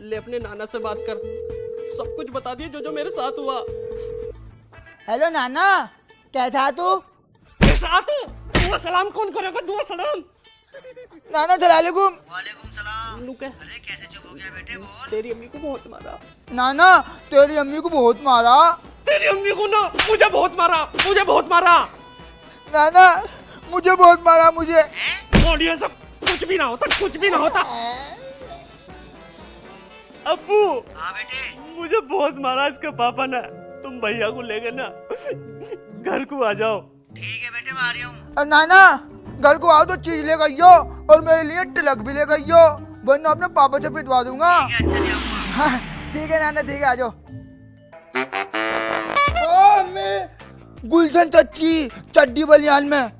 ले अपने नाना से बात कर, सब कुछ बता दिए जो मेरे साथ हुआ। हेलो नाना, कैसा है तू? साथ दुआ सलाम कौन करेगा? दुआ सलाम। नाना सलामकुम। लुके, अरे कैसे चुप हो गया बेटे? बोल। तेरी अम्मी को बहुत मारा। नाना तेरी अम्मी को बहुत मारा। तेरी अम्मी को ना, मुझे बहुत मारा, मुझे बहुत मारा। नाना मुझे बहुत मारा मुझे। बोलिए सब, कुछ भी ना होता, कुछ भी ना होता। अब्बू। हाँ बेटे। मुझे बहुत मारा इसके पापा ने। तुम भैया को लेके ना घर को आ जाओ। ठीक है बेटे, मैं आ रही हूँ। नाना घर को आओ तो चीज ले गई हो और मेरे लिए तिलक भी ले गई हो, वरना अपने पापा से पिटवा दूंगा। अच्छा ले आऊंगा। हाँ, ठीक है नाना, ठीक है, आ जाओ। मैं गुलशन चच्ची चड्डी बलियान में।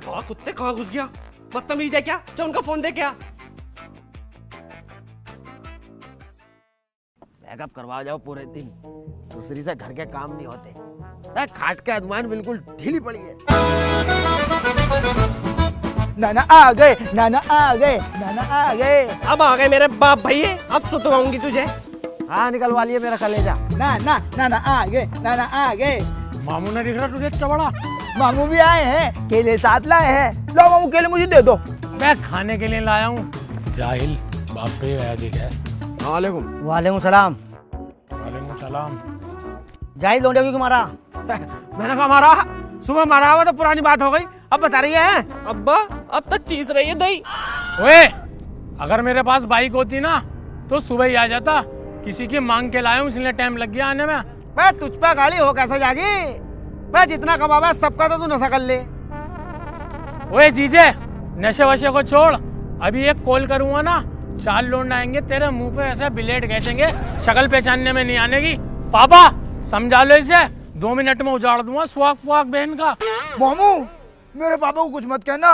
वाह कुत्ते, कहाँ घुस गया? बदतमीज है क्या? जो उनका फोन दे क्या? बैकअप करवा जाओ पूरे दिन, सुसरी से घर के काम नहीं होते। खाट के अदमान बिल्कुल ढीली पड़ी है। नाना आ गए, नाना आ गए, नाना आ गए। अब आ गए मेरे बाप भैया, अब सुतवाऊंगी तुझे। हाँ निकलवा लिए मेरा कलेजा। नाना नाना आ गए, नाना आ गए। मामू ने दिख रहा तुझे इतना बड़ा? मामू भी आए हैं, केले साथ लाए हैं। लो मामू केले मुझे दे दो। मैं खाने के लिए लाया हूँ। जाहिल बाप पे आया दिख है। वालेकुम। वालेकुम सलाम। वालेकुम सलाम। जाहिद लौंडे क्यों मारा? मैंने कहा मारा, सुबह मारा हुआ तो पुरानी बात हो गई, अब बता रही है। अब्बा अब तक चीज रही है दही। ओए, अगर मेरे पास बाइक होती ना तो सुबह ही आ जाता। किसी की मांग के लाया हूँ, इसलिए टाइम लग गया आने में। मैं तुझ पे गाड़ी हो कैसे जागी? मैं जितना कमावा सबका तो तू नशा कर ले। ओए जीजे, नशे वशे को छोड़, अभी एक कॉल करूंगा ना, 4 लोग आएंगे तेरे मुंह पे ऐसे ब्लेड खींचेंगे, शक्ल पहचानने में नहीं आने की। पापा समझा लो इसे, 2 मिनट में उजाड़ दूंगा सुहाग पुहाग बहन का। मामू मेरे पापा को कुछ मत कहना,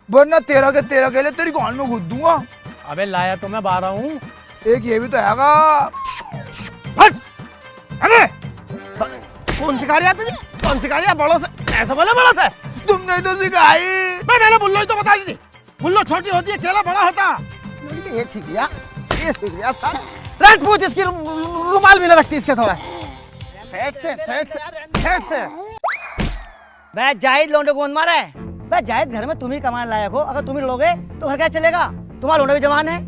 वरना 13 के 13 केले तेरी गांड में घुस दूंगा। अबे लाया तो मैं 12 हूँ। एक ये भी तो हैगा। हट! अबे कौन सिखा रहा तुझे? कौन सिखा रहा? बड़ों से ऐसे बोले? बड़ों से तुमने तो सिखाई। मैंने बुल्लो ही तो बता दी थी, बुल्लो छोटी होती है, केला बड़ा होता। ये सीख गया, ये सीख गया साल। रेट पूछ इसकी, रुमाल भी ना रखती इसके थोड़ा। सेट से। वह जाहिद लौंडे को कौन मारा है? वह जाहिद घर में तुम ही कमाने लायक हो, अगर तुम ही लोगे तो घर क्या चलेगा? तुम्हारा लौंडे भी जवान है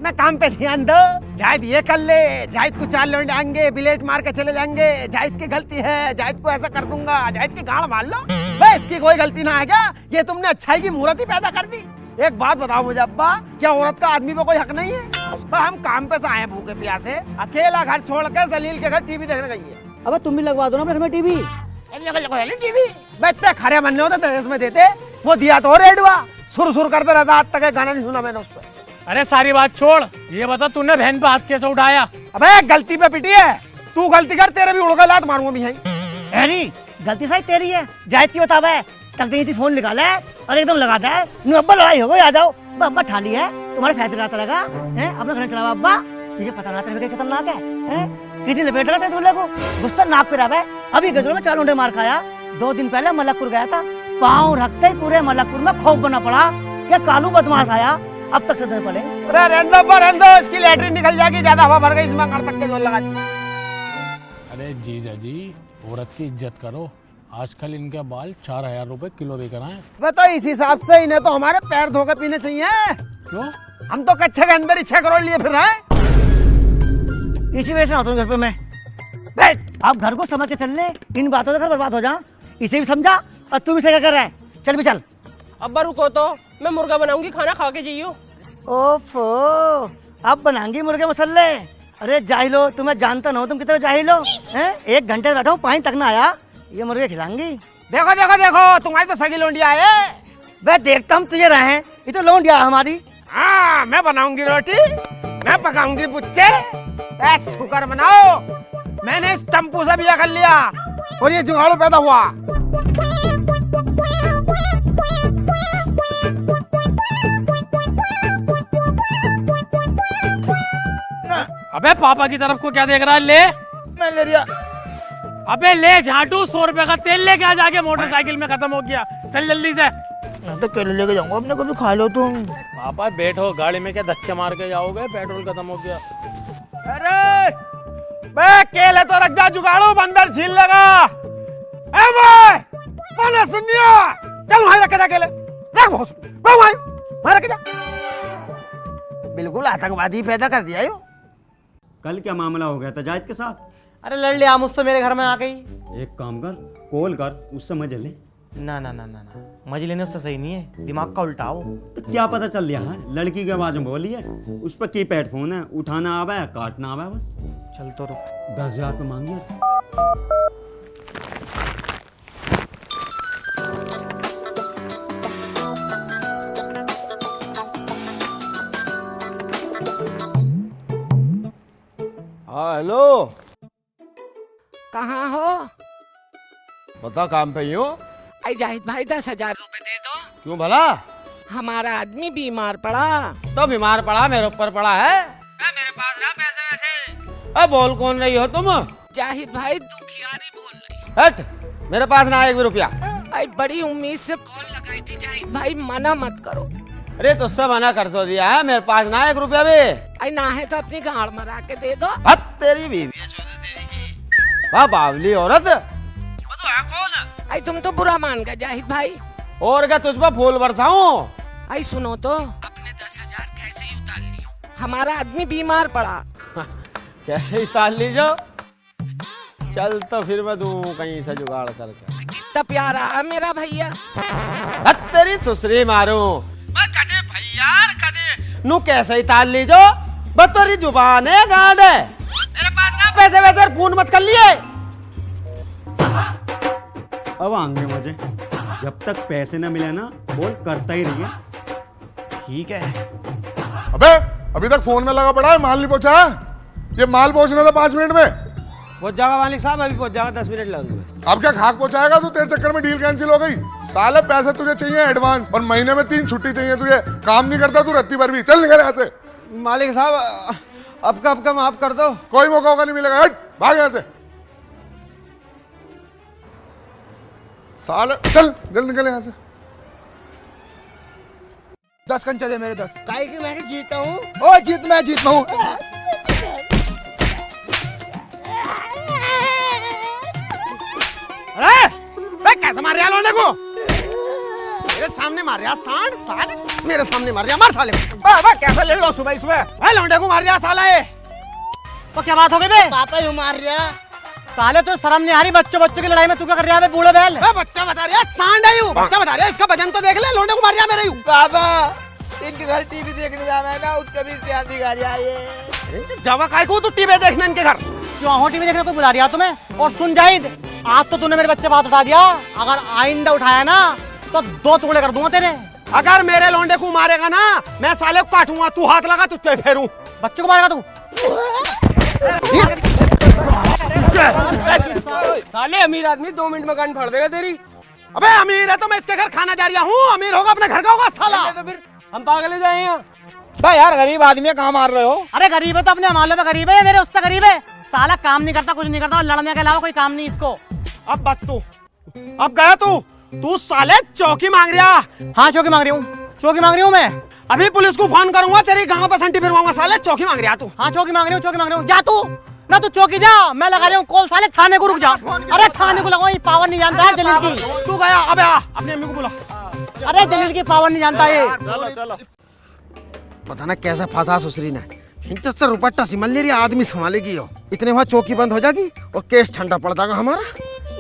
ना, काम पे ध्यान दो। जाहिद ये कर ले, जाहिद को 4 लौंडे आएंगे, बिलेट मार के चले जाएंगे। जाहिद की गलती है, जाहिद को ऐसा कर दूंगा, जाहिद की गाड़ मार लो। बे इसकी कोई गलती ना है क्या? ये तुमने अच्छाई की मूर्त ही पैदा कर दी। एक बात बताओ मुझे अब्बा, क्या औरत का आदमी पे कोई हक नहीं है? हम काम पे से आए भूखे प्यासे, अकेला घर छोड़ के जलील के घर टीवी देखने गई है। अब तुम भी लगवा दो ना अपने घर में टीवी। टीवी इतने खरे बनने होते दहेज में देते, वो दिया तो रेडवा सुर करते रहता, आज तक गाना नहीं सुना मैंने उस पर। अरे सारी बात छोड़, ये बता तूने बहन पे हाथ कैसे उठाया? अबे गलती पे पिटी है, तू गलती कर, तेरे भी उड़गा लात मारूंगा भी है। गलती सही तेरी है, जाहिद की बतावा है। तक फोन निकाला है और एकदम लगाता है, अब्बा लड़ाई हो गई, आ जाओ। अब्बा ठाली है, तुम्हारे फैसले आता रहेगा। अपना घर चलावा अब्बा, तुझे पता ना तेरे खतरनाक है। कितनी लपेट रहा था दूल्हे को, गुस्सा नाक पे रहा है। अभी गजरों में 4 लौंडे मार खाया। 2 दिन पहले मलकपुर गया था, पाँव रखते ही पूरे मलकपुर में खौफ बना पड़ा। क्या कालू बदमाश आया, अब तक सदमे पड़े। अरे रहने दो, इसकी लैटरिन निकल जाएगी, ज्यादा हवा भर गई इसमें, कर तक के जोर लगा दी। अरे जीजा जी, औरत की इज्जत करो। आजकल इनके बाल 4000 रुपए किलो बिक रहे हैं। वे तो इस हिसाब से इन्हें तो हमारे पैर धो के पीने चाहिए। क्यों? हम तो कच्चे के अंदर ही 6 करोड़ लिए फिर रहे हैं। इसी वजह से आता हूँ घर पे मैं। बैठ, आप घर को समझ के चल ले, इन बातों से घर बर्बाद हो जा। इसे भी समझा और तुम इसे क्या कर रहा है? चल भी चल। अब्बा रुको तो, मैं मुर्गा बनाऊंगी, खाना खा के जाइयो। ओफो, अब बनाएंगी मुर्गे मसल्ले? अरे जाहिलो, तुम्हें जानता ना हो तुम कितने जाहिल हो। 1 घंटे से बैठा हूँ, पानी तक ना आया, ये मुर्गे खिलाऊंगी। देखो तुम्हारी तो सगी लोंडिया है। वह देखता हम तुझे रहे हैं, ये तो लोंडिया हमारी। हाँ, मैं बनाऊंगी रोटी, मैं पकाऊंगी पुच्चे, शुक्र बनाओ मैंने इस टम्पू से बिया कर लिया और ये जुगाड़ू पैदा हुआ। अबे पापा की तरफ को क्या देख रहा है? ले, मैं ले लिया। अबे ले झाटू, 100 रुपए का तेल लेके आ, जाके मोटरसाइकिल में खत्म हो गया। चल जल्दी से। मैं तो केले लेके जाऊंगा अपने, कभी खा लो तुम। पापा बैठो, गाड़ी में क्या धक्के मार के जाओगे, पेट्रोल खत्म हो गया। अरे बे केले तो रख जा, जुगाड़ू बंदर छीन लेगा। ए बे माना सुनिया, चल वहां रख जा केले, रख भोस वहां रख जा। बिल्कुल आतंकवादी पैदा कर दिया यो। कल क्या मामला हो गया था जाहिद के साथ? अरे लड़ लिया मुझसे मेरे घर में आ गई। एक काम कर, कॉल कर, उससे मजे ले। ना ना ना ना ना, मजे लेने उससे सही नहीं है, दिमाग का उल्टा हो। तो क्या पता चल रहा है, लड़की के आवाज में बोली है, उस पर कीपैड फोन है, उठाना आवा है, काटना आवा है बस। चल तो रुक। 10,000 पे मांगिए। हाँ हेलो, कहाँ हो? बता काम पे ही हो? आई जाहिद भाई 10,000 रुपए दे दो। क्यों भला? हमारा आदमी बीमार पड़ा। तो बीमार पड़ा, मेरे ऊपर पड़ा है। मेरे पास ना पैसे वैसे। अब बोल कौन रही हो तुम? जाहिद भाई दुखियारी बोल रही। हट, मेरे पास ना एक भी रुपया। आई बड़ी उम्मीद से कॉल लगाई थी जाहिद भाई, मना मत करो। अरे तुझसे मना कर तो दिया है, मेरे पास ना एक रुपया भी। आई ना है तो अपनी गाड़ मरा के दे दो। हद तेरी बीवी है चौदह तेरी की। वाह बावली औरत। वो तो है कौन? आई तुम तो बुरा मान गए जाहिद भाई। और क्या तुझ पर फूल बरसाऊं? आई सुनो तो, अपने 10,000 कैसे ही उतार लियो, हमारा आदमी बीमार पड़ा। कैसे ही ताल लीजो? चल तो फिर मैं दूं कहीं से जुगाड़ करके। कितना प्यारा है मेरा भैया। हद तेरी सुसरी मारूं। मैं कदे भैया कदे नू कैसे ही ताल लीजो? बतौरी जुबान है गांड है। मेरे पास ना पैसे वैसे फोन मत कर लिए। अब आएंगे मजे, जब तक पैसे न मिले ना बोल करता ही रहिए। ठीक है। अबे अभी तक फोन में लगा पड़ा है, माल नहीं पहुंचा। ये माल पहुंचना था 5 मिनट में। पहुंच जाएगा मालिक साहब, अभी पहुंच जाएगा, 10 मिनट लगेंगे। अब क्या खाक पहुंचाएगा तू? तेरे चक्कर में डील कैंसिल हो गई। साले पैसे तुझे चाहिए एडवांस, और महीने में 3 छुट्टी चाहिए तुझे। काम नहीं करता तू रत्ती भर भी। चल निकल यहाँ से। मालिक साहब अब का माफ कर दो। कोई मौका नहीं मिलेगा, हट भाग यहाँ से। साले चल जल्द निकल यहाँ से। 10 कंचे दे मेरे 10। काहे कि मैं जीता हूँ। ओ जीत, मैं जीत हूँ। अरे बे कैसे मार रहा लौंडे को? मेरे सामने मार रहा सांड, साले मेरे सामने मार रहा, मार साले को। बे कैसे ले लो सुबह सुबह लौंडे को मार रहा साला ये। तो क्या बात हो गई बे? पापा ही मार रहा। साले तो शर्म नहीं आ रही, बच्चों की लड़ाई में तू क्या कर रहा है बूढ़े बैल? बच्चा बता रहा सांड है यू, बच्चा बता रहा इसका वजन तो देख ले, लौंडे को मार रहा मेरे यू। पापा इनके घर टीवी देखने जा मैं ना, उसका भी ध्यान दिखा रहा है। जावा काय को तू टीवी देखने इनके घर? क्यों हो टीवी देखने को बुला रहा तुम्हें? और सुन जाहिद, आज तो तूने मेरे बच्चे बात उठा दिया, अगर आइंदा उठाया ना तो 2 टुकड़े कर दूंगा तेरे। अगर मेरे लौंडे को मारेगा ना, मैं साले को काटूंगा, तू हाथ लगा तुझ पे फेरूं। बच्चों को मारेगा तू? साले अमीर आदमी 2 मिनट में कान फाड़ देगा तेरी। अबे अमीर है तो मैं इसके घर खाना जा रहा हूँ, अमीर होगा अपने घर का होगा साला। तो फिर हम पागल हो जाए यहाँ। भाई यार गरीब आदमी है, कहाँ मार रहे हो? अरे गरीब है तो अपने मामले में गरीब है, मेरे उससे गरीब है। साला काम नहीं करता, कुछ नहीं करता, लड़ने के अलावा कोई काम नहीं इसको। अब बच तू, अब गया तू साले चौकी मांग रहा। हाँ चौकी मांग रही हूँ, चौकी मांग रही हूँ मैं। अभी पुलिस को फोन करूंगा, तेरी गांव पर संटी फिरवाऊंगा। साले चौकी मांग रहा तू। हाँ चौकी मांग रही हूँ, चौकी मांग रही हूँ। जा तू ना, तू चौकी जा, मैं लगा रही हूँ कॉल। साले थाने को रुक जा। अरे थाने को लगाओ, ये पावर नहीं जानता है जलील की। तू गया, अबे आ अपनी अम्मी को बुला। अरे जलील की पावर नहीं जानता ये। चलो पता ना कैसे फंसा सुसरी ने, हिंचत से रुपट्टा सिमल ले रही, आदमी संभालेगी हो। इतने वहाँ चौकी बंद हो जाएगी और केस ठंडा पड़ जाएगा हमारा।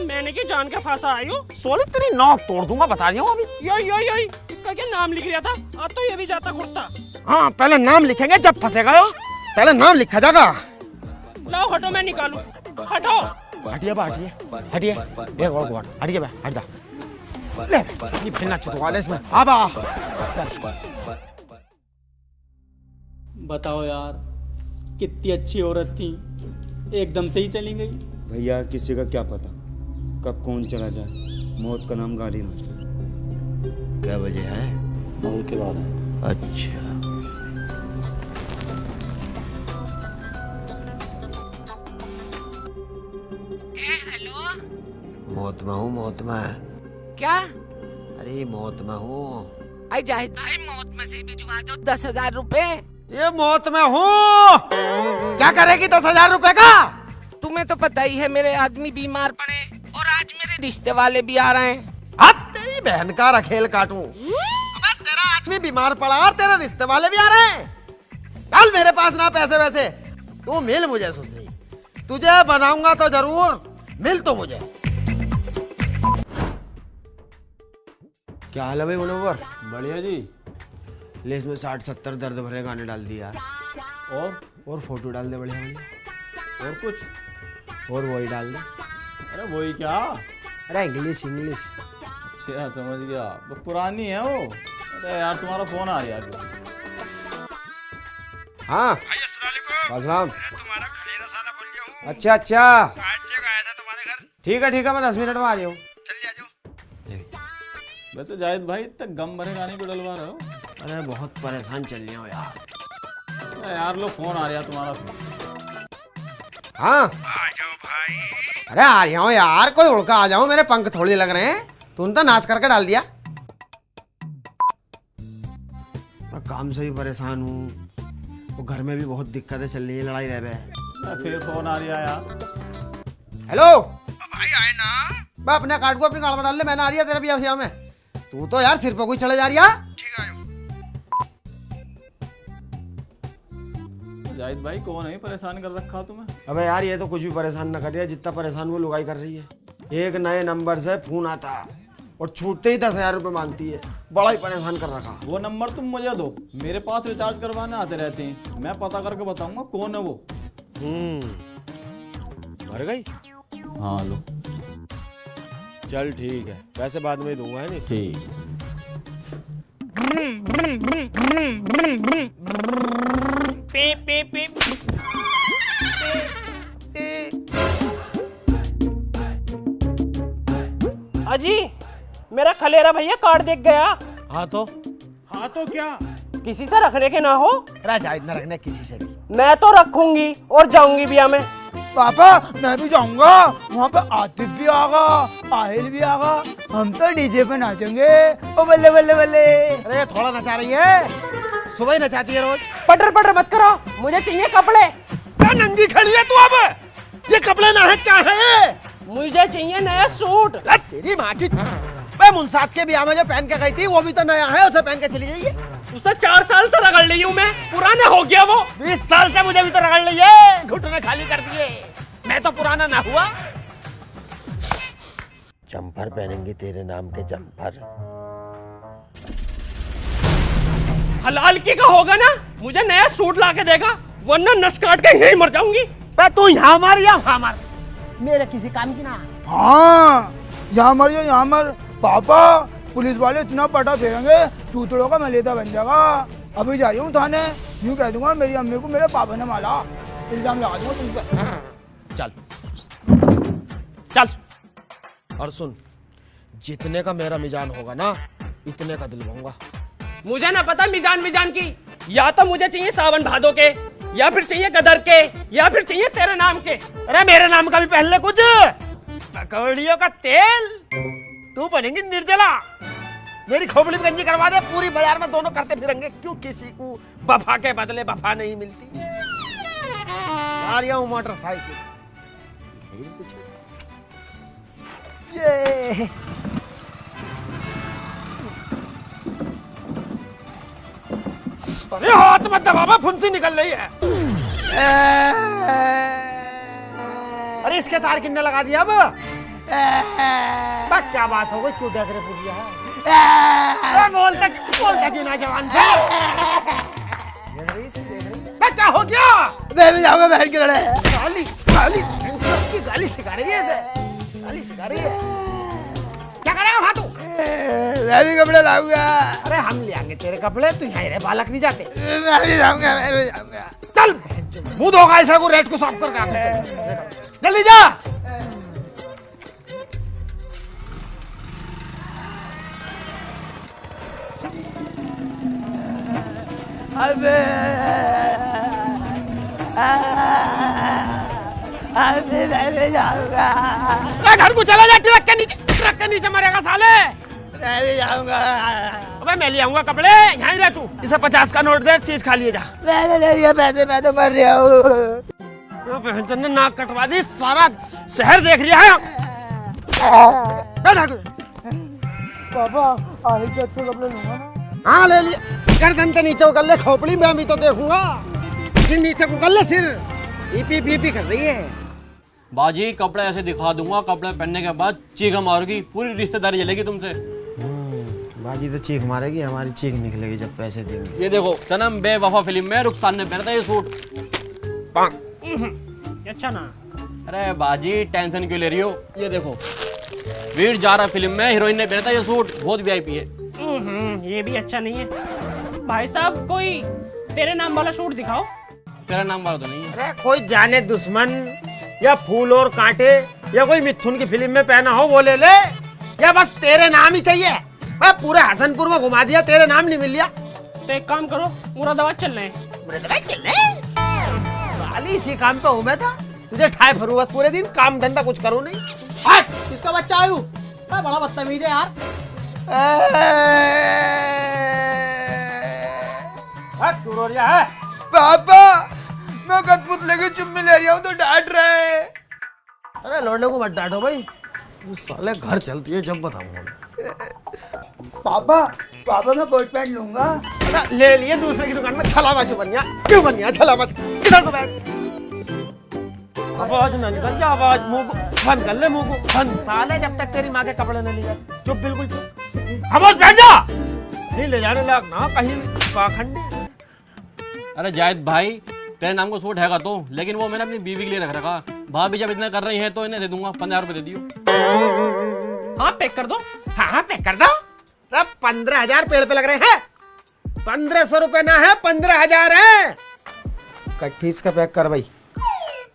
मैंने की जान के फांसा आई हूँ। सोली तेरी नाक तोड़ दूंगा, बता रही हूँ अभी। यही इसका क्या नाम लिख रहा था? अब तो ये भी जाता कुर्ता। हाँ पहले नाम लिखेंगे जब फंसेगा यो, पहले नाम लिखा जाएगा। लाओ हटो, मैं निकालू। हटो हटिए बा, हटिए एक और गुआड़, हटिए बा, हट जा। ले ये फिरना चुतवाले इसमें। अब आ चल। बताओ यार, कितनी अच्छी औरत थी, एकदम से ही चली गई। भैया किसी का क्या पता कब कौन चला जाए, मौत का नाम गाली ना। क्या वजह है? मौत के बाद। अच्छा हेलो, मौत में हूँ, मौत में। क्या? अरे मौत में हूँ। आई जाहिद भाई मौत में से भिजवा दो 10,000 रुपए। ये मौत में हूँ। क्या करेगी 10,000 रुपए का? तुम्हें तो पता ही है मेरे आदमी बीमार पड़े और आज मेरे रिश्ते वाले भी आ रहे हैं। तेरी बहन का रखेल काटूं। अबे तेरा आदमी बीमार पड़ा और तेरे रिश्ते वाले भी आ रहे हैं। चल मेरे पास ना पैसे वैसे, तू मिल मुझे सुश्री, तुझे बनाऊंगा तो जरूर, मिल तो मुझे। क्या हाल है भाई मुनव्वर? बढ़िया जी। ले इसमें 60-70 दर्द भरे गाने डाल दिया और फोटो डाल दे बढ़िया बढ़िया। और कुछ? और वही डाल दे। अरे वही क्या? अरे इंग्लिश। अच्छा समझ गया, तो पुरानी है वो। अरे यार तुम्हारा फोन आ गया। हाँ अस्सलाम। तुम्हारा खलीरा साला बोल रहा हूँ। अच्छा कार्ड लेकर आया था तुम्हारे घर। ठीक है मैं 10 मिनट में आ रही हूँ। जल्दी आ जाओ। वैसे जाहिद भाई इतने गम भरे गाने को डलवा रहे हो? अरे बहुत परेशान चल रही हूँ यार। अरे यार लो फोन आ रहा तुम्हारा। हाँ आ जाओ भाई। अरे आ रही हूँ यार, कोई उड़का आ जाओ, मेरे पंख थोड़ी लग रहे हैं। तूने तो नाच करके डाल दिया। मैं काम से भी परेशान हूँ, वो घर में भी बहुत दिक्कतें चल रही है, लड़ाई रह गए। फिर फोन आ रहा यार। हेलो भाई आए ना। मैं अपने कार्ड को अपनी गाड़ में डाल ले, मैंने आ रही है तेरे भी में। तू तो यार सिर पर कोई चले जा रही है। ठीक है जाहिद भाई कौन है परेशान कर रखा तुम्हें? अबे यार ये तो कुछ भी परेशान न कर रही है, जितना परेशान वो लुगाई कर रही है। एक नए नंबर से फोन आता और छूटते ही 10,000 रुपए मांगती है। बड़ा ही परेशान कर रखा। वो नंबर तुम मुझे दो, मेरे पास रिचार्ज करवाने आते रहते हैं, मैं पता करके बताऊंगा कौन है वो। मर गई? हाँ लो। चल ठीक है, वैसे बाद में दूंगा है नहीं। ठीक। अजी मेरा खलेरा भैया कार्ड देख गया। हाँ तो क्या किसी से रखने के ना हो? जाहिद न रखने किसी से भी। मैं तो रखूंगी और जाऊंगी बिया में। पापा मैं भी जाऊंगा, वहाँ पे आतिफ भी आगा, आहिल भी आगा, हम तो डीजे पे नाचेंगे। ओ बल्ले बल्ले बल्ले। अरे थोड़ा नचा रही है, सुबह ही नचाती है रोज। पटर पटर मत करो, मुझे चाहिए कपड़े। नंगी खड़ी है तू अब, ये कपड़े ना है क्या है? मुझे चाहिए नया सूट। तेरी माँ की मुनसाद के ब्याह में जो पहन के गई थी वो भी तो नया है, उसे पहन के चली जाइए। उसे 4 साल से रगड़ ली हूँ मैं, पुराना हो गया वो। 20 साल से मुझे भी तो रगड़ ली है, घुटने खाली कर दिए, मैं तो पुराना ना हुआ। जम्पर पहनेंगे तेरे नाम के जम्पर। हलाल की का होगा ना, मुझे नया सूट ला के देगा, वरना नस काट के यहीं मर जाऊंगी। तू यहाँ मार या वहाँ मार, मेरे किसी काम की ना। हाँ यहाँ मर या यहाँ मर। पापा पुलिस वाले इतना पटा फेरेंगे, चूतड़ों का मलेदा बन जाएगा। अभी जा रही हूँ थाने, यूँ कह दूंगा मेरी अम्मी को मेरे पापा ने मारा, इल्जाम लगा दूंगा तुम पे। चल और सुन, जितने का मेरा मिजान होगा ना, इतने का दिलवाऊंगा। मुझे ना पता मिजान की, या तो मुझे चाहिए सावन भादो के, या फिर चाहिए गदर के, या फिर चाहिए तेरे नाम के। अरे मेरे नाम का भी पहन ले कुछ। पकौड़ियों का तेल, तू बनेंगी निर्जला। मेरी खोपड़ी में गंजी करवा दे, पूरी बाजार में दोनों करते फिरेंगे। क्यों किसी को वफा के बदले वफा नहीं मिलती? यार ये मोटरसाइकिल ये अरे हाथ मत दबावा, फुंसी निकल रही है। अरे इसके तार किन्ने लगा दिया अब? क्या बात हो गई, क्यों देख रहे पुलिया है? बोलता क्यों ना जवान से? क्या हो गया? मैं भी जाऊंगा बहन के लड़े। गाली सिखा रही है इसे, गाली सिखा रही है। क्या करेगा भातू? मैं भी कपड़े लाऊंगा। अरे हम ले आएंगे तेरे कपड़े, तू यहाँ रहे, बालक नहीं जाते। मैं भी जाऊंगा। चल मुंह धोगा ऐसा को, रेट को साफ करके आगे जल्दी जा। मैं जाऊंगा। घर को चला जा, ट्रक के नीचे मरेगा साले। मैं भी जाऊंगा। अबे मैं ले आऊंगा कपड़े, यहीं रह तू। इसे 50 का नोट दे, चीज खा लिए जा। मैंने ले लिया पैसे, मैं तो मर रहा हूँ। बहनचोद ने नाक कटवा दी, सारा शहर देख लिया है। पापा आगे के अच्छे कपड़े लूंगा ना। हाँ ले लिया। गर्दन तो नीचे उगल ले, खोपड़ी में भी तो देखूंगा। सिर नीचे उगल ले, सिर पी कर रही है। बाजी कपड़े ऐसे दिखा दूंगा, कपड़े पहनने के बाद चीखा मारोगी, पूरी रिश्तेदारी जलेगी तुमसे। बाजी तो चीख मारेगी, हमारी चीख निकलेगी जब पैसे देंगे। ये देखो सनम बेवफा फिल्म में रुखसार ने पहना था ये सूट। अच्छा ना। अरे बाजी टेंशन क्यों ले रही हो? ये देखो वीर जारा फिल्म में हीरोइन ने पहना था ये सूट, बहुत वीआईपी है। ये भी अच्छा नहीं है। भाई साहब कोई तेरे नाम वाला सूट दिखाओ। तेरा नाम वाला तो नहीं है। अरे कोई जाने दुश्मन या फूल और कांटे या कोई मिथुन की फिल्म में पहना हो वो ले ले, या बस तेरे नाम ही चाहिए? मैं पूरे हसनपुर में घुमा दिया, तेरे नाम नहीं मिल लिया। तो एक काम करो, मुरादाबाद चल रहे हैं। मुरादाबाद चल रहे हैं? साली इसी काम पे हूँ मैं था, तुझे ठाए फरू बस पूरे दिन, काम धंधा कुछ करो नहीं। हट, किसका बच्चा आयु? बड़ा बदतमीज है यार। है पापा मैं कदपुत लेके चुम्मी ले रहा हूँ तो डांट रहे हैं। अरे लौंडे को मत डांटो भाई, वो साले घर चलती है जब बताऊंगा। पापा मैं कोट पैंट लूंगा। ले लिए दूसरे की दुकान में, छला बाजू बन गया। क्यों बन गया छला मत? किधर को बैठ। आवाज ना निकल जा, आवाज मुंह को बंद कर ले, मुंह को बंद। साले जब तक तेरी माँ के कपड़े न निकल, चुप बिल्कुल चुप। आवाज बैठ जा, नहीं ले जाने लग ना कहीं पाखंडी। अरे जायद भाई तेरे नाम को सूट हैगा तो, लेकिन वो मैंने अपनी बीवी के लिए रख रखा। भाभी जब इतना कर रही है तो इन्हें दे दूंगा, 15 रुपए दे दियो। हाँ पैक कर दो। हाँ पैक कर दो। तब 15,000 पेड़ पे लग रहे हैं। 1500 रुपए ना है, 15,000 है। कट फीस का पैक कर भाई।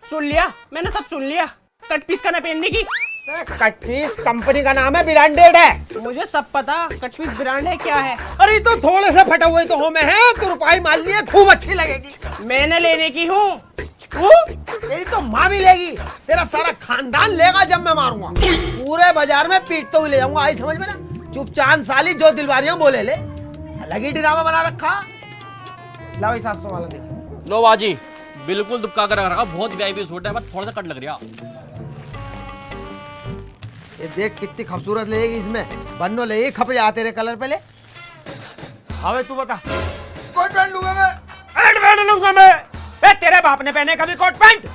सुन लिया, मैंने सब सुन लिया। कट पीस का ना पहनने की। कट पीस कंपनी का नाम है, ब्रांडेड है। मुझे सब पता, कट पीस ब्रांड है क्या है। अरे तो थोड़े से फटे हुए तो हो में है, तो रुपए मान लिए, खूब अच्छी लगेगी। मैंने लेने की हूँ। तेरी तो माँ भी लेगी, तेरा सारा खानदान लेगा जब मैं मारूंगा। पूरे बाजार में पीटते हुए ले जाऊंगा, आई समझ में ना? चुपचाप साली जो दिलवारियां बोले ले, अलग ही ड्रामा बना रखा। ला भाई 700 वाला दे। लो बाजी बिल्कुल दुबका कर रखा, बहुत वीआईपी सूट है, बस थोड़ा सा कट लग रहा। ये देख कितनी खूबसूरत लगेगी इसमें, बन्नो ले खपरे आ तेरे कलर पे ले। अबे तू बता। कोट पैंट लूंगा मैं। पैंट लूंगा मैं। ए तेरे बाप ने पहने कभी कोट पैंट?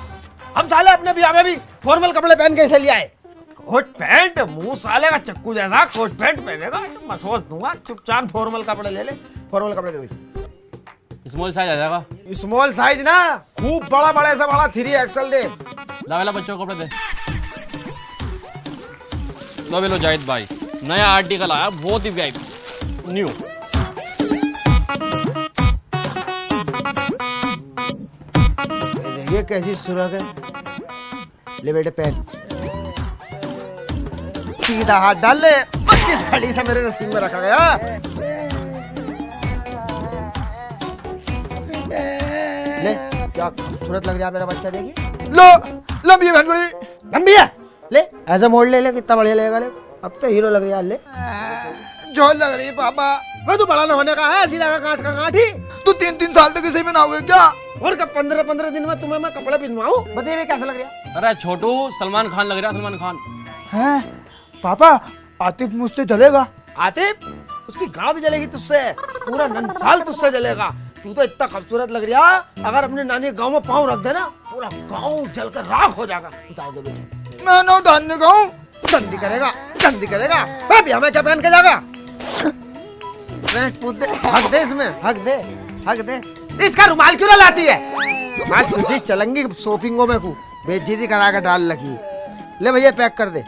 हम साले अपने ब्याह में भी फॉर्मल कपड़े पहन के लिए आए। कोट पैंट मुंह साले का चक्कू जैसा कोट पैंट पहनेगा तो मैं सोच दूंगा। चुपचाप फॉर्मल कपड़े ले ले, फॉर्मल कपड़े दे। स्मॉल साइज आ जाएगा। स्मॉल साइज ना, खूब बड़ा बड़े से बड़ा 3XL दे। लावेला बच्चों को कपड़े दे। लो जाहिद भाई नया आर्टिकल आया, बहुत ही वीआईपी न्यू। देखिए कैसी सुरग है। ले बेटे पहन, सीधा हाथ डाल ले। किस घड़ी से मेरे नसीब में रखा गया। ले क्या खूबसूरत लग रहा है मेरा बच्चा, देखिए। लो लंबी है बड़ी। लंबी है, ले ऐसा मोड़ ले, कितना बढ़िया लगेगा। ले अब तो हीरो लग रही है। ले झोल लग रही है पापा। मैं तो बड़ा ना होने का है, सीधा का काट का काट ही। तू 3-3 साल तक इसे बनाओगे क्या? और कब 15-15 दिन में तुम्हें मैं कपड़े पहनवाऊं? बताइए कैसा लग रहा? अरे छोटू सलमान खान लग रहा है, सलमान खान। हैं पापा आतिफ मुझसे चलेगा? आतिफ उसकी गांव भी जलेगी तुझसे, पूरा नंसाल तुझसे जलेगा। तू तो इतना खूबसूरत लग रहा है, अगर अपने नानी गांव में पाँव रख देना पूरा गांव जलकर राख हो जाएगा। उतार दे बेटे। मैं ना उतारने का हूँ। गंदी करेगा, गंदी करेगा। अभी हमें क्या पहन के जाएगा? हक दे इसमें, हक दे, हक दे। इसका रुमाल क्यों ना लाती है? आज सीधी चलेंगी शॉपिंगों में को बेइज्जती करा कर डाल लगी। ले भैया पैक कर दे।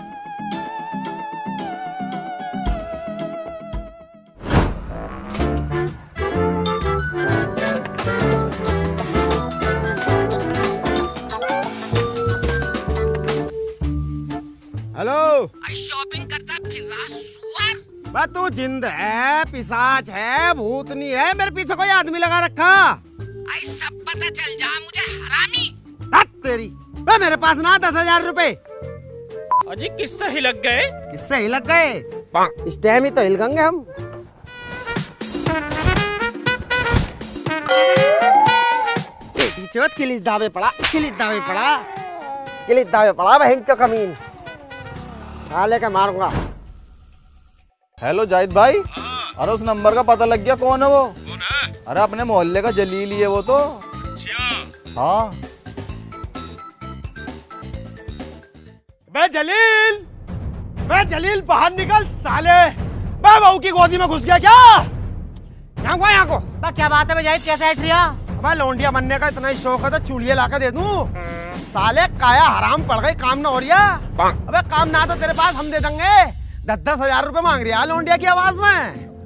हेलो शॉपिंग करता फिर रहा सुअर। बा तू जिंद है, पिशाच है, भूतनी है, मेरे पीछे कोई आदमी लगा रखा। आई सब पता चल जा मुझे हरामी। तेरी मेरे पास ना 10,000 रुपए। अजी किससे ही लग गए? किससे ही लग गए? इस टाइम ही तो हिलगेंगे हम। बेटी चोत किलिस दावे पड़ा बहन चो कमीन, साले का मारूंगा। हेलो जाहिद भाई, अरे उस नंबर का पता लग गया कौन है वो? अरे अपने मोहल्ले का जलील ही है वो तो। हाँ बे जलील बाहर निकल साले। बे बहू की गोदी में घुस गया क्या? यहाँ को क्या बात है जाहिद, कैसे है रिया? भाई लोंडिया बनने का इतना ही शौक है तो चूड़िया लाकर दे दूं। साले काया हराम पड़ गई, काम ना हो रिया। अबे काम ना तो तेरे पास हम दे देंगे। 10-10 हजार रुपए मांग रहा लोंडिया की आवाज में।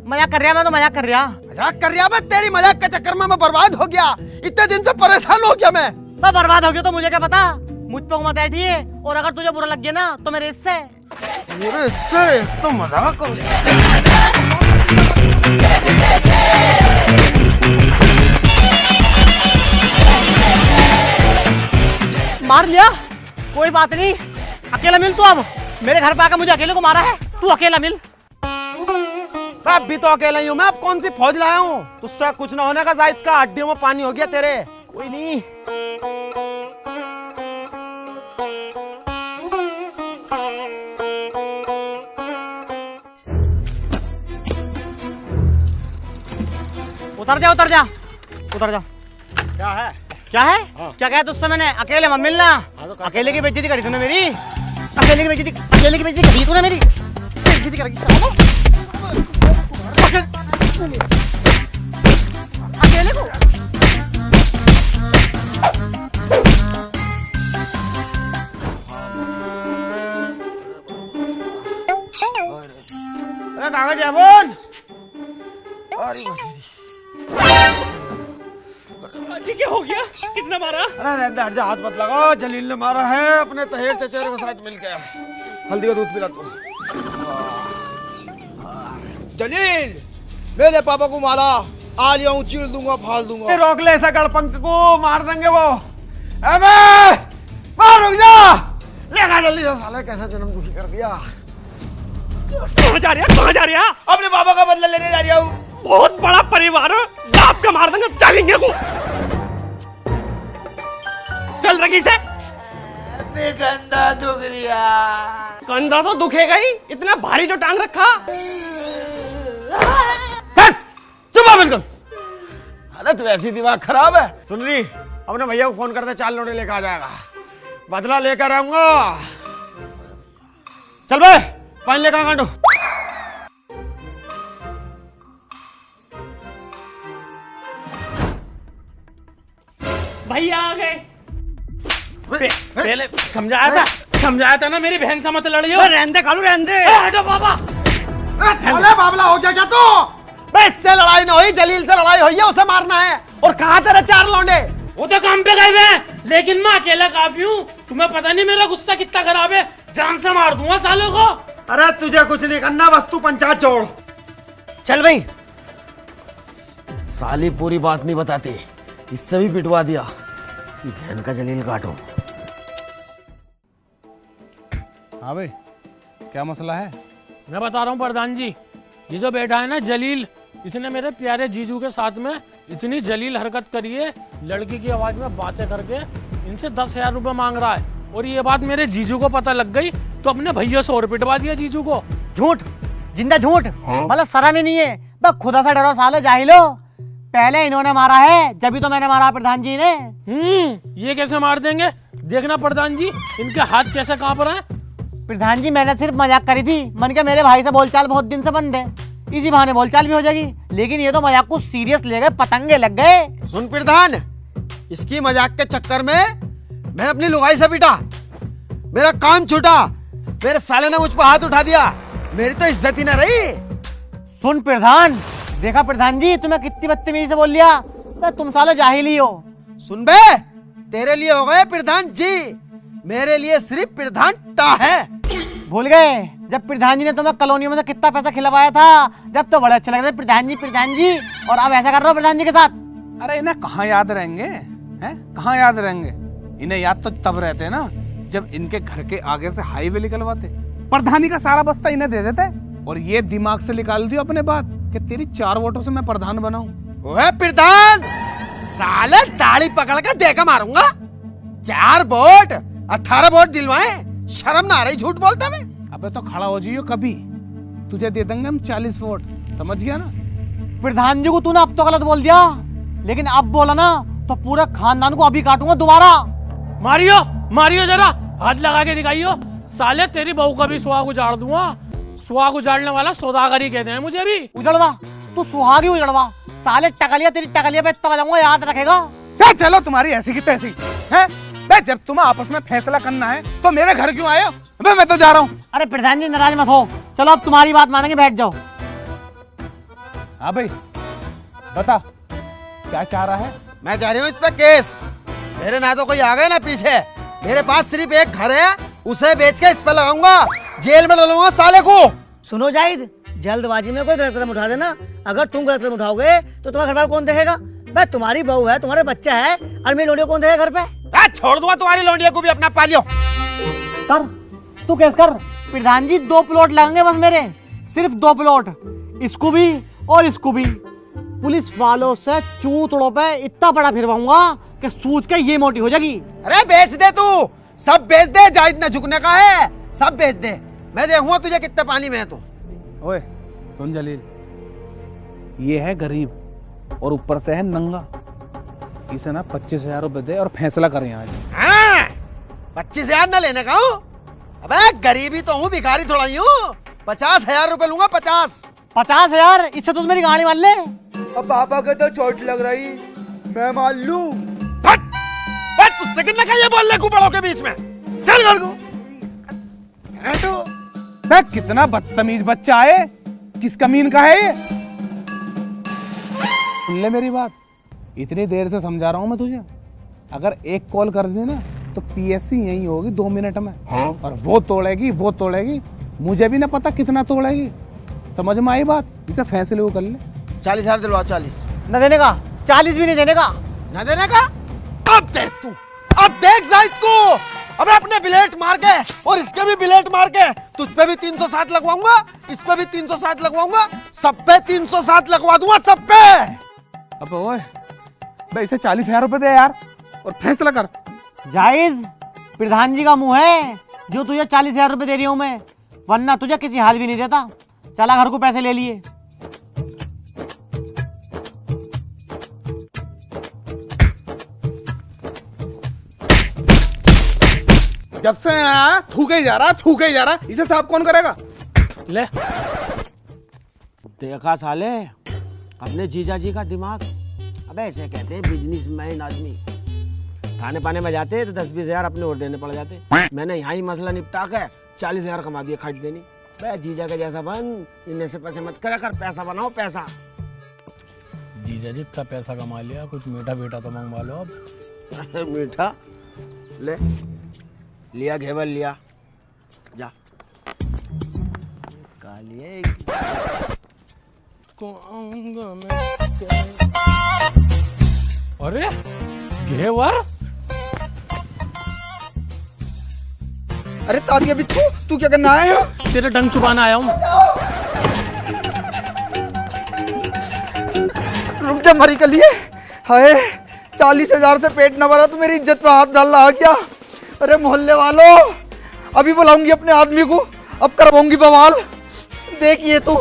मजाक कर रहा, मैं तो मजाक कर रहा। बे तेरी मजाक के चक्कर में मैं बर्बाद हो गया। इतने दिन से परेशान हो गया मैं बर्बाद हो गया तो मुझे क्या पता। मुझ पे मत बैठिए, और अगर तुझे बुरा लग गया ना तो मेरे इससे तो मजाक करो। मार लिया, कोई बात नहीं, अकेला मिल तू। अब मेरे घर पे आकर मुझे अकेले को मारा है, तू अकेला मिल। अब भी तो अकेला ही हूँ मैं, अब कौन सी फौज लाया हूँ? तुझसे कुछ ना होने का जाहिद का, हड्डियों में पानी हो गया तेरे। कोई नहीं। उतर जा। क्या है? हाँ। क्या कहा तुझसे मैंने? अकेले मत मिलना। अकेले की बेइज्जती करी तूने मेरी। अकेले की बेइज्जती करी तूने मेरी। बेइज्जती करी अकेले को। अरे कागज है बोल। ये क्या हो गया? किसने मारा? अरे रहने हट जा, हाथ मत लगाओ। जलील ने मारा है अपने तहेर चचेरे के साथ मिलकर। हल्दी का दूध पिला तू। जलील मेरे पापा को मारा, आ लिया हूँ, चीर दूंगा, फाड़ दूंगा। रोक ले ऐसा गड़पंक को, मार देंगे वो। मार, रुक जा। लेगा जल्दी से, साले कैसा जन्म दुखी कर दिया। कहाँ जा रहा? अपने पापा का बदला लेने जा रहा हूँ। बहुत बड़ा परिवार है, बाप का मार देंगे, चलेंगे को। चल रगी से। कंधा दुख लिया। कंधा तो दुखेगा ही, इतना भारी जो टांग रखा। चुप बिल्कुल। हालत वैसी, दिमाग खराब है। सुन रही, अपने भैया को फोन करते, 4 लोटे लेकर आ जाएगा, बदला लेकर आऊंगा। चल भाई, पानी लेकर काटो। भैया आ गए। पहले समझाया था ना, मेरी बहन से मत लड़ियो। रहने कालू, रहने। हटो बाबा। साले बाबला हो गया क्या तू? इससे लड़ाई ना हुई, जलील से लड़ाई हुई है, उसे मारना है। और कहाँ तेरे 4 लौंडे? वो तो काम पे गए हैं, लेकिन मैं अकेला काफी हूँ। तुम्हें पता नहीं मेरा गुस्सा कितना खराब है, जान से मार दूंगा सालों को। अरे तुझे कुछ नहीं करना, बस तू पंचायत छोड़। चल भाई। साली पूरी बात नहीं बताती, इससे भी पिटवा दिया। बहन का जलील काटो। हाँ भाई, क्या मसला है? मैं बता रहा हूँ प्रधान जी, ये जो बैठा है ना जलील, इसने मेरे प्यारे जीजू के साथ में इतनी जलील हरकत करी है, लड़की की आवाज में बातें करके इनसे 10,000 रुपए मांग रहा है। और ये बात मेरे जीजू को पता लग गई तो अपने भैया से और पिटवा दिया जीजू को। झूठ, जिंदा झूठ। मतलब शर्म ही नहीं है, बस खुदा से डरो साले जाहिलो। पहले इन्होंने मारा है, जब तो मैंने मारा प्रधान जी ने। ये कैसे मार देंगे? देखना प्रधान जी, इनके हाथ कैसे कांप रहे हैं। प्रधान जी मैंने सिर्फ मजाक करी थी, मन के मेरे भाई से बोलचाल बहुत दिन से बंद है, इसी बहाने बोलचाल भी हो जाएगी। लेकिन ये तो मजाक को सीरियस ले गए, पतंगे लग गए। सुन प्रधान, इसकी मजाक के चक्कर में मैं अपनी लुगाई से पिटा, मेरा काम छूटा, मेरे साले ने मुझ पर हाथ उठा दिया, मेरी तो इज्जत ही ना रही। सुन प्रधान, देखा प्रधान जी तुम्हें कितनी बदतमीजी से बोल लिया, तो तुम साले जाहिल ही हो। सुन बे, तेरे लिए हो गए प्रधान जी, मेरे लिए सिर्फ प्रधान टा है। भूल गए जब प्रधान जी ने तुम्हें कॉलोनियों में से कितना पैसा खिलवाया था, जब तो बड़े अच्छे लग रहे प्रधान जी, और अब ऐसा कर रहे हो प्रधान जी के साथ। अरे इन्हें कहाँ याद रहेंगे, हैं? कहाँ याद रहेंगे? इन्हें याद तो तब रहते हैं ना, जब इनके घर के आगे से हाईवे निकलवाते, प्रधानी का सारा बस्ता इन्हें दे देते और ये दिमाग से निकाल दियो अपने बात कि तेरी 4 वोटों से मैं प्रधान बनाऊं। ओए प्रधान, साले ताड़ी पकड़ के देखा मारूंगा। 4 वोट 18 वोट दिलवाए, शर्म ना आ रही झूठ बोलता मैं। अबे तो खड़ा हो जाइयो कभी, तुझे दे देंगे हम 40 वोट, समझ गया ना। प्रधान जी को तूने अब तो गलत बोल दिया, लेकिन अब बोला ना तो पूरे खानदान को अभी काटूंगा दोबारा। मारियो मारियो, जरा हाथ लगा के दिखाइयो। साले तेरी बहू का भी सुहाग उजाड़ दूंगा। सुहाग उजाड़ने वाला सौदागर ही कहते हैं मुझे भी। उजड़वा, तू सुहाग ही उजड़वा। साले टकलिया, तेरी टकलिया पे तब जाऊंगा, याद रखेगा। चलो तुम्हारी ऐसी की तैसी है। जब तुम्हें आपस में फैसला करना है तो मेरे घर क्यों आए हो? मैं तो जा रहा हूँ। अरे प्रधान जी नाराज मत हो, चलो अब तुम्हारी बात मानेंगे, बैठ जाओ। हाँ भाई बता क्या चाह रहा है? मैं चाह रही हूँ इस पे केस। मेरे ना तो कोई आ गए ना पीछे। मेरे पास सिर्फ एक घर है, उसे बेच के इस पे लगाऊंगा, जेल में डालूंगा साले को। सुनो जाहिद, जल्दबाजी में कोई गलत कदम उठा देना। अगर तुम गलत कदम उठाओगे तो तुम्हारा घर बार कौन देखेगा? भाई तुम्हारी बहू है, तुम्हारे बच्चा है, और मेरी लोडियो कौन देखेगा घर पे? छोड़ दूंगा तुम्हारी लोडियो को भी अपना पालियो। कर, तू केस कर। प्रधान जी 2 प्लॉट लगेंगे बस मेरे, सिर्फ 2 प्लॉट, इसको भी और इसको भी। पुलिस वालों से चूतड़ों पे इतना बड़ा फिरवाऊंगा कि सूझ के ये मोटी हो जाएगी। अरे बेच दे तू, सब बेच दे, जाहिद न झुकने का है, सब बेच दे। मैं देखूंगा तुझे कितने पानी में है तू। ओए सुन जलील, ये है गरीब और ऊपर से है नंगा। इसे ना 25,000 रुपए दे और फैसला करें आज। 25,000 न लेने का हूँ? अबे गरीबी तो हूँ, भिखारी थोड़ा ही हूँ। 50,000 रुपए लूंगा। 50,000? इससे तो मेरी गाड़ी मान ले। अब पापा के तो चोट लग रही, मैं मान लूं। तुझसे कितना का ये बोलने को बड़ों के बीच में? चल घर को। मैं कितना बदतमीज बच्चा है, किस कमीन का है ये? सुन ले मेरी बात, इतनी देर से समझा रहा हूँ मैं तुझे। अगर एक कॉल कर दी ना तो पीएससी यही होगी 2 मिनट में। और वो तोड़ेगी, मुझे भी ना पता कितना तोड़ेगी। समझ में आई बात? इसे फैसले वो कर ले। 40,000 दिलवाओ। 40 न देने का? 40 भी नहीं देने का? न देने का? अब देख तू, अब देख जाहिद को। अबे अपने बिलेट मार के और इसके भी बिलेट मार के तुझ पे भी 307 लगवाऊंगा, इस पे भी 307 लगवाऊंगा, सब पे 307 लगवा दूंगा, सब पे। अब ओए भाई इसे 40,000 रुपए दे यार और फैसला कर। जाहिद, प्रधान जी का मुंह है जो तुझे 40,000 रुपए दे रही हूँ मैं, वरना तुझे किसी हाल भी नहीं देता। चला घर को पैसे ले लिए। जब से आया थूके ही जा रहा, इसे साफ कौन करेगा? ले देखा साले अपने जीजा जी का दिमाग। अबे ऐसे कहते हैं बिजनेसमैन आदमी। थाने पाने में जाते तो 10-20,000 अपने और देने पड़ जाते। मैंने यहाँ ही मसला निपटा के 40,000 कमा दिया खाट देनी। बे जीजा के जैसा बन, इन्हें से पैसे मत करा कर, पैसा बनाओ पैसा। जीजा जी इतना पैसा कमा लिया, कुछ मीठा बेटा तो मंगवा लो अब। मीठा ले लिया, घेवल लिया, जा कालिए। अरे घेवर? अरे तादिया बिच्छू, तू क्या करना आया है? तेरे डंग चुबाना आया हूँ। रुक जा मरी कर लिए। हाय 40,000 से पेट न भरा तो मेरी इज्जत पे हाथ डाल रहा क्या? अरे मोहल्ले वालों, अभी बुलाऊंगी अपने आदमी को, अब करवाऊंगी बवाल। देखिए तू।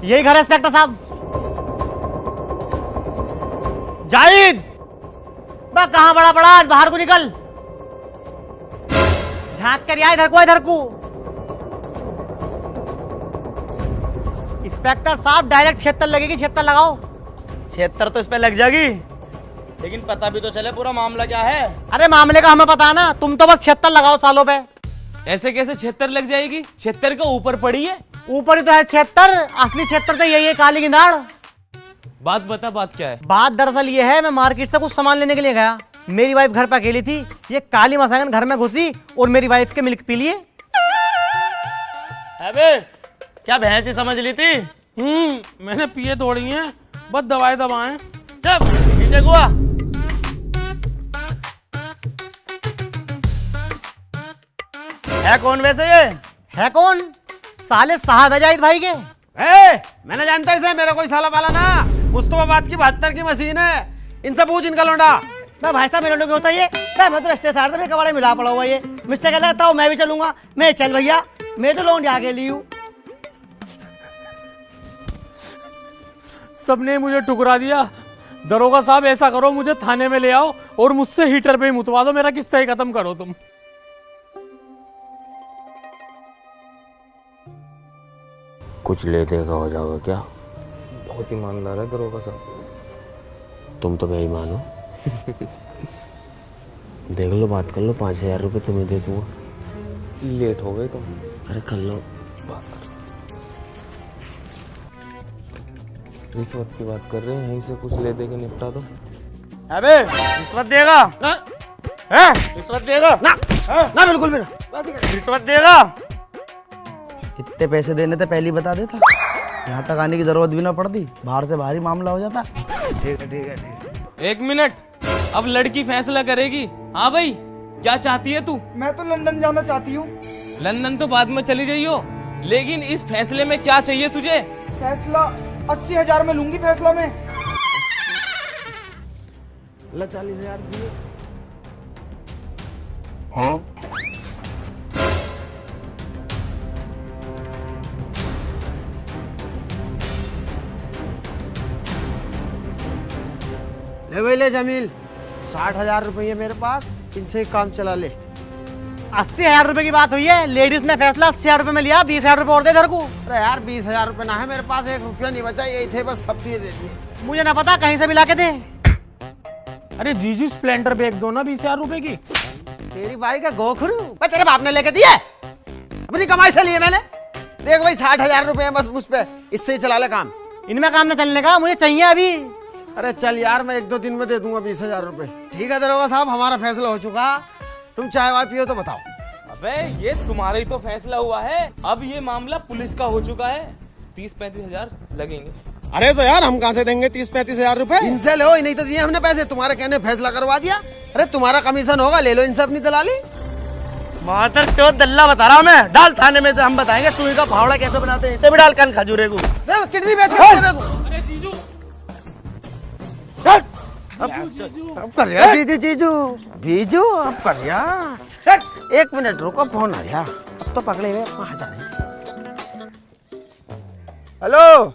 यही घर है इंस्पेक्टर साहब। जाहिद, मैं कहाँ बड़ा बाहर को निकल। झांक कर इधर को। इंस्पेक्टर साहब डायरेक्ट 76 लगेगी, 76 लगाओ। 76 तो इस पे लग जाएगी, लेकिन पता भी तो चले पूरा मामला क्या है। अरे मामले का हमें पता है ना, तुम तो बस 76 लगाओ सालों पे। ऐसे कैसे 76 लग जाएगी? 76 का ऊपर पड़ी है। ऊपर ही तो है 76, असली 76 तो यही है, काली गिंधाड़। बात बता, बात क्या है? बात दरअसल ये है, मैं मार्केट से कुछ सामान लेने के लिए गया। मेरी वाइफ घर पे अकेली थी, ये काली मसायन घर में घुसी और मेरी वाइफ के मिल्क पी लिए। अबे क्या भैंस ही समझ ली थी? मैंने पिए थोड़ी हैं, बस दवाएं दबाएं। जब पीछे हुआ है कौन वैसे ये? है कौन? साले साहब है जाहिद भाई के। मैंने जानता इसे, मेरा कोई साला वाला ना। मुस्तफाबाद की 72 की मशीन है, इनसे पूछ इनका लौंडा। मैं भाई साहब मेरे लोग होता है मैं तो रिश्ते सार में कबाड़े मिला पड़ा हुआ ये मिस्टर कहता लगता हूँ मैं भी चलूंगा। मैं चल भैया, मैं तो लोन जाके ली हूँ। सबने मुझे ठुकरा दिया। दरोगा साहब ऐसा करो, मुझे थाने में ले आओ और मुझसे हीटर पे ही मुतवा दो, मेरा किस्सा ही खत्म करो तुम। कुछ ले देगा हो जाओगा क्या? बहुत ईमानदार है दरोगा साहब। तुम तो बेईमान हो। देख लो, बात कर लो, 5000 रुपये तुम्हें दे दूंगा। लेट हो गए तुम। अरे कर लो बात। रिश्वत की बात कर रहे हैं, यहीं से कुछ ले दे के निपटा दो। अबे रिश्वत देगा ना? रिश्वत देगा ना? ना बिल्कुल भी ना। रिश्वत देगा? इतने पैसे देने थे पहले बता देता, यहाँ तक आने की जरूरत भी ना पड़ती, बाहर से बाहर ही मामला हो जाता। ठीक है ठीक है ठीक है। 1 मिनट, अब लड़की फैसला करेगी। हाँ भाई, क्या चाहती है तू? मैं तो लंदन जाना चाहती हूँ। लंदन तो बाद में चली जाइयो, लेकिन इस फैसले में क्या चाहिए तुझे? फैसला 80,000 में लूंगी फैसला में। 40,000 दिए। हाँ ले भाई ले जमील, 60,000 रुपये मेरे पास, इनसे काम चला ले। 80,000 रुपए की बात हुई है, लेडीज ने फैसला 80,000 रुपए में लिया, 20,000 रुपए और दे इधर को। अरे यार 20,000 रुपये ना है मेरे पास, 1 रुपया नहीं बचा, यही थे बस, सब तुझे दे दिए। मुझे ना पता, कहीं से भी लाके दे। अरे जीजू स्प्लेंडर बेच दो ना 20,000 रुपए की। तेरी भाई का गोखरू तेरे बाप ने लेके दिए, अपनी कमाई से लिए मैंने। देख भाई 60,000 रुपए बस मुझ पे, इससे ही चला ले काम। इनमें काम न चलने का, मुझे चाहिए अभी। अरे चल यार, मैं 1-2 दिन में दे दूंगा 20,000 रुपए। ठीक है दरोगा साहब, हमारा फैसला हो चुका, तुम चाय वाय पियो तो बताओ। अबे ये तुम्हारा ही तो फैसला हुआ है, अब ये मामला पुलिस का हो चुका है। 30-35 हजार लगेंगे। अरे तो यार हम कहाँ से देंगे 30-35 हजार रुपए? इनसे लो, नहीं तो दिए हमने पैसे, तुम्हारे कहने फैसला करवा दिया। अरे तुम्हारा कमीशन होगा, ले लो इनसे अपनी दलाली। मातर चोर दल्ला बता रहा मैं, डाल थाने में से, हम बताएंगे तू इनका फावड़ा कैसे बनाते हैं, इसे भी डाल कान खजूरे को। किडनी बेच के दे दो। अरे जीजू, अब कर यार जीजू जीजू बीजू, अब कर यार। 1 मिनट रुको, फोन आ गया, अब तो पकड़े हुए कहाँ जाने। हेलो,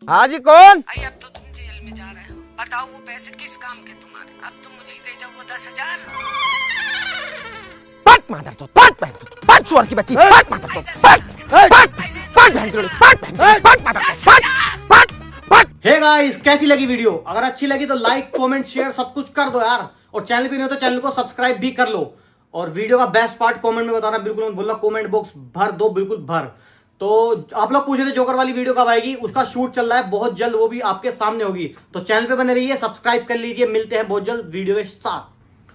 हाँ जी कौन? भाई अब तो तुम जेल में जा रहे हो, बताओ वो पैसे किस काम के तुम्हारे? अब तुम मुझे ही दे जाओ वो 10,000। पट मादर तो पट पट सुअर की बच्ची, पट मादर तो पट पट पट पट। हे गाइस, कैसी लगी वीडियो? अगर अच्छी लगी तो लाइक कमेंट शेयर सब कुछ कर दो यार, और चैनल पे नहीं हो तो चैनल को सब्सक्राइब भी कर लो। और वीडियो का बेस्ट पार्ट कमेंट में बताना बिल्कुल मत भूलना, कमेंट बॉक्स भर दो, बिल्कुल भर। तो आप लोग पूछे थे जोकर वाली वीडियो कब आएगी, उसका शूट चल रहा है बहुत जल्द, वो भी आपके सामने होगी। तो चैनल पे बने रहिए, सब्सक्राइब कर लीजिए, मिलते हैं बहुत जल्द वीडियो के साथ।